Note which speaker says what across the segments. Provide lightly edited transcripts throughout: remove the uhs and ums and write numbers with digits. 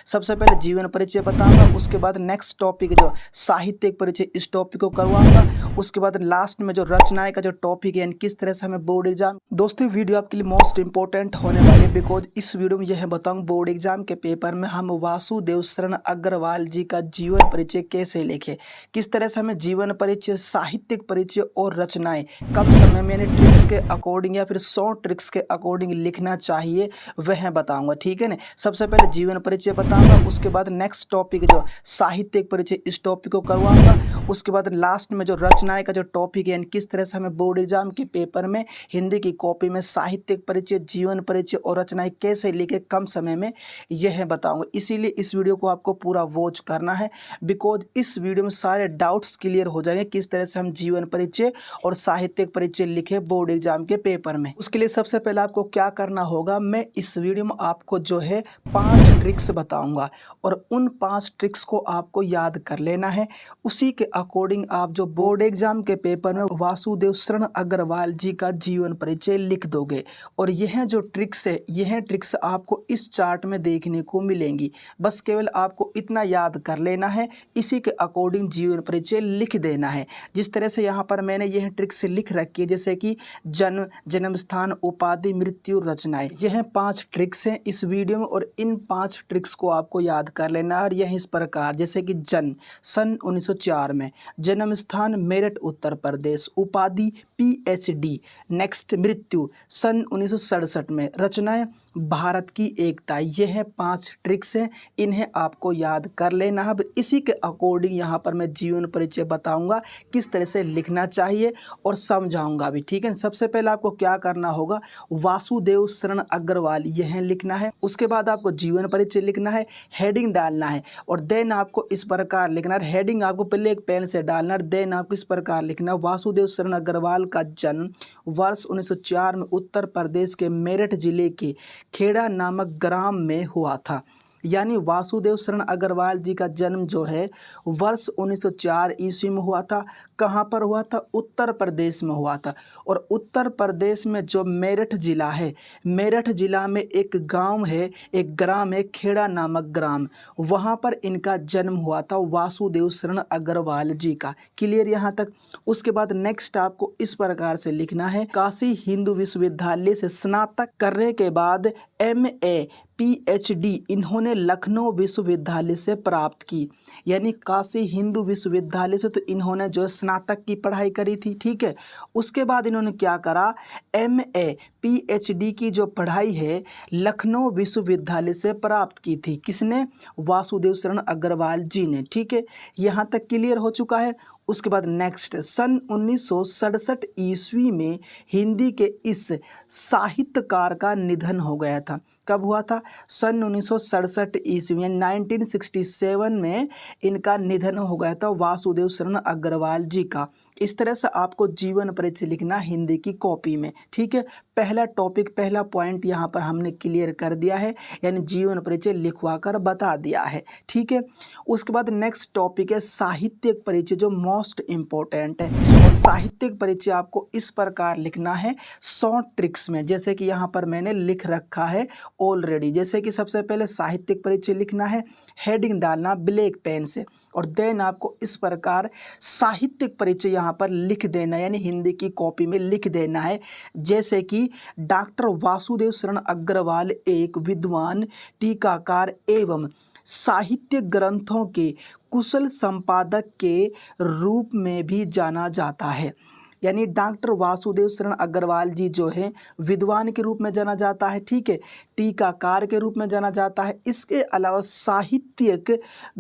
Speaker 1: सबसे पहले जीवन परिचय बताऊंगा, उसके बाद नेक्स्ट टॉपिक जो साहित्यिक परिचय इस टॉपिक को करवाऊंगा, उसके बाद लास्ट में जो रचनाएं का जो टॉपिक है यानी किस तरह से हमें बोर्ड एग्जाम। दोस्तों वीडियो आपके लिए मोस्ट इंपॉर्टेंट होने वाली है बिकॉज इस वीडियो में यह बताऊंगा बोर्ड एग्जाम के पेपर में हम वासुदेव शरण अग्रवाल जी का जीवन परिचय कैसे लिखे, किस तरह से हमें जीवन परिचय, साहित्यिक परिचय और रचनाएं कम समय में यानी ट्रिक्स के अकॉर्डिंग या फिर शॉर्ट ट्रिक्स के अकॉर्डिंग लिखना चाहिए वह बताऊंगा। ठीक है ना। सबसे पहले जीवन परिचय बताऊंगा, उसके बाद नेक्स्ट टॉपिक जो साहित्यिक परिचय इस टॉपिक को करवाऊंगा, उसके बाद लास्ट में जो रचनाएं का जो टॉपिक है यानी किस तरह से हमें बोर्ड एग्जाम के पेपर में हिंदी की कॉपी में साहित्यिक परिचय, जीवन परिचय और रचनाएं कैसे लिखे कम समय में, यह बताऊंगा। इसीलिए इस वीडियो को आपको पूरा वॉच करना है बिकॉज इस वीडियो में सारे डाउट्स क्लियर हो जाएंगे किस तरह से हम जीवन परिचय और साहित्यिक परिचय लिखे बोर्ड एग्जाम के पेपर में। उसके लिए सबसे पहले आपको क्या करना होगा, मैं इस वीडियो में आपको जो है 5 ट्रिक्स बताऊंगा और उन 5 ट्रिक्स को आपको याद कर लेना है। उसी के अकॉर्डिंग आप जो बोर्ड एग्जाम के पेपर में वासुदेव शरण अग्रवाल जी का जीवन परिचय लिख दोगे और यह जो ट्रिक्स है, यह ट्रिक्स आपको इस चार्ट में देखने को मिलेंगी। बस केवल आपको इतना याद कर लेना है, इसी के अकॉर्डिंग जीवन परिचय लिख देना है। जिस तरह से यहाँ पर मैंने यह ट्रिक्स लिख रखी है जैसे कि जन्म, जन्म स्थान, उपाधि, मृत्यु, रचनाएं, यह 5 ट्रिक्स हैं इस वीडियो में और इन 5 ट्रिक्स को आपको याद कर लेना है। और यह इस प्रकार जैसे कि जन्म सन 1904 में, जन्म स्थान मेरठ उत्तर प्रदेश, उपाधि पीएचडी, नेक्स्ट मृत्यु सन 1967 में, रचनाएं भारत की एकता। यह 5 ट्रिक्स हैं, इन्हें आपको याद कर लेना है। अब इसी के अकॉर्डिंग यहाँ पर मैं जीवन परिचय बताऊंगा किस तरह से लिखना चाहिए और समझाऊंगा भी। ठीक है। सबसे पहले आपको क्या करना होगा, वासुदेव शरण अग्रवाल यह लिखना है, उसके बाद आपको जीवन परिचय लिखना है, हेडिंग डालना है और देन आपको इस प्रकार लिखना है। हेडिंग आपको पहले एक पेन से डालना है, देन आपको इस प्रकार लिखना है, वासुदेव शरण अग्रवाल का जन्म वर्ष 1904 में उत्तर प्रदेश के मेरठ जिले के खेड़ा नामक ग्राम में हुआ था। यानी वासुदेव शरण अग्रवाल जी का जन्म जो है वर्ष 1904 ईस्वी में हुआ था। कहाँ पर हुआ था? उत्तर प्रदेश में हुआ था। और उत्तर प्रदेश में जो मेरठ जिला है, मेरठ जिला में एक गांव है, एक ग्राम है खेड़ा नामक ग्राम, वहाँ पर इनका जन्म हुआ था वासुदेव शरण अग्रवाल जी का। क्लियर यहाँ तक। उसके बाद नेक्स्ट आपको इस प्रकार से लिखना है, काशी हिंदू विश्वविद्यालय से स्नातक करने के बाद MA PhD इन्होंने लखनऊ विश्वविद्यालय से प्राप्त की। यानी काशी हिंदू विश्वविद्यालय से तो इन्होंने जो स्नातक की पढ़ाई करी थी। ठीक है। उसके बाद इन्होंने क्या करा, MA PhD की जो पढ़ाई है लखनऊ विश्वविद्यालय से प्राप्त की थी। किसने? वासुदेव शरण अग्रवाल जी ने। ठीक है। यहाँ तक क्लियर हो चुका है। उसके बाद नेक्स्ट सन 1967 ईस्वी में हिंदी के इस साहित्यकार का निधन हो गया था। कब हुआ था? सन 1967 ईस्वी 1967 में इनका निधन हो गया था वासुदेव शरण अग्रवाल जी का। इस तरह से आपको जीवन परिचय लिखना हिंदी की कॉपी में। ठीक है। पहला टॉपिक, पहला पॉइंट यहाँ पर हमने क्लियर कर दिया है, यानी जीवन परिचय लिखवा कर बता दिया है। ठीक है। उसके बाद नेक्स्ट टॉपिक है साहित्यिक परिचय, जो मोस्ट इम्पोर्टेंट है। और साहित्यिक परिचय आपको इस प्रकार लिखना है शॉर्ट ट्रिक्स में, जैसे कि यहाँ पर मैंने लिख रखा है ऑलरेडी। जैसे कि सबसे पहले साहित्यिक परिचय लिखना है, हेडिंग डालना ब्लैक पेन से और देन आपको इस प्रकार साहित्यिक परिचय यहाँ पर लिख देना, यानी हिंदी की कॉपी में लिख देना है। जैसे कि डॉक्टर वासुदेव शरण अग्रवाल एक विद्वान, टीकाकार एवं साहित्य ग्रंथों के कुशल संपादक के रूप में भी जाना जाता है। यानी डॉक्टर वासुदेव शरण अग्रवाल जी जो है विद्वान के रूप में जाना जाता है। ठीक है। टीकाकार के रूप में जाना जाता है। इसके अलावा साहित्यिक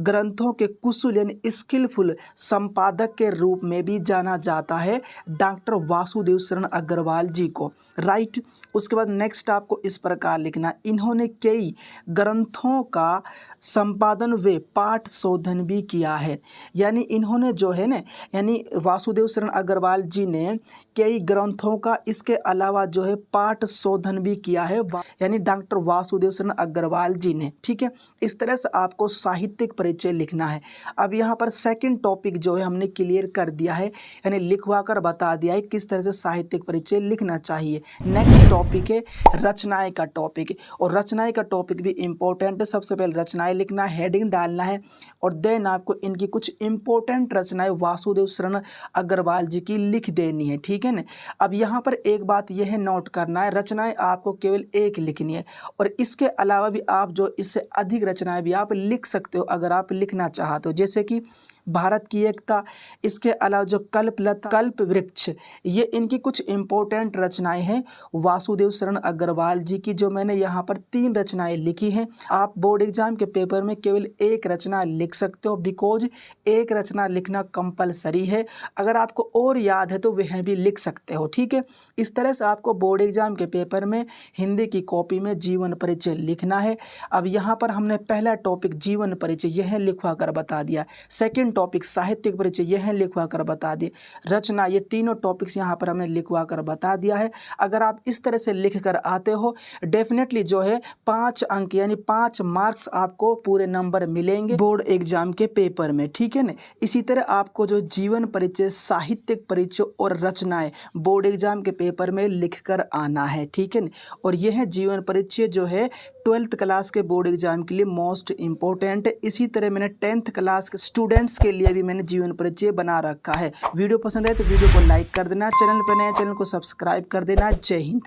Speaker 1: ग्रंथों के कुशल यानी स्किलफुल संपादक के रूप में भी जाना जाता है डॉक्टर वासुदेव शरण अग्रवाल जी को। राइट। उसके बाद नेक्स्ट आपको इस प्रकार लिखना, इन्होंने कई ग्रंथों का संपादन व पाठ शोधन भी किया है। यानी इन्होंने जो है ना, यानी वासुदेव शरण अग्रवाल जी ने कई ग्रंथों का इसके अलावा जो है पाठ शोधन भी किया है, यानी डॉक्टर वासुदेव शरण अग्रवाल जी ने। ठीक है, इस तरह से आपको साहित्यिक परिचय लिखना है। अब यहाँ पर सेकंड टॉपिक जो है हमने क्लियर कर दिया है, यानी लिखवा कर बता दिया है किस तरह से साहित्यिक परिचय लिखना चाहिए। नेक्स्ट टॉपिक है रचनाएं का टॉपिक, और रचनाएं का टॉपिक भी इंपॉर्टेंट है। सबसे पहले रचनाएं लिखना, हेडिंग डालना है, और देन आपको इनकी कुछ इंपॉर्टेंट रचनाएं वासुदेव शरण अग्रवाल जी की लिख देनी है। ठीक है ना। अब यहाँ पर एक बात यह है नोट करना है, रचनाएं आपको केवल एक लिखनी है, और इसके अलावा भी आप जो इससे अधिक रचनाएं भी आप लिख सकते हो अगर आप लिखना चाहते हो, जैसे कि भारत की एकता, इसके अलावा जो कल्पलता, कल्प वृक्ष, ये इनकी कुछ इंपॉर्टेंट रचनाएं हैं वासुदेव शरण अग्रवाल जी की, जो मैंने यहाँ पर 3 रचनाएं लिखी हैं। आप बोर्ड एग्जाम के पेपर में केवल एक रचना लिख सकते हो, बिकॉज एक रचना लिखना कंपलसरी है। अगर आपको और याद है तो वह भी लिख सकते हो। ठीक है, इस तरह से आपको बोर्ड एग्जाम के पेपर में हिंदी की कॉपी में जीवन परिचय लिखना है। अब यहाँ पर हमने पहला टॉपिक जीवन परिचय यह लिखवा कर बता दिया, सेकेंड टॉपिक साहित्यिक परिचय यह लिखवा कर बता दिए, रचना, ये तीनों टॉपिक्स यहाँ पर हमने लिखवा कर बता दिया है। अगर आप इस तरह से लिख कर आते हो डेफिनेटली जो है 5 अंक यानी 5 मार्क्स आपको पूरे नंबर मिलेंगे बोर्ड एग्जाम के पेपर में। ठीक है ना। इसी तरह आपको जो जीवन परिचय, साहित्यिक परिचय और रचनाएं बोर्ड एग्जाम के पेपर में लिख कर आना है। ठीक है ना। और यह जीवन परिचय जो है 12th क्लास के बोर्ड एग्जाम के लिए मोस्ट इंपॉर्टेंट है। इसी तरह मैंने 10th क्लास के स्टूडेंट्स के लिए भी मैंने जीवन परिचय बना रखा है। वीडियो पसंद है तो वीडियो को लाइक कर देना, चैनल पर नए चैनल को सब्सक्राइब कर देना। जय हिंद।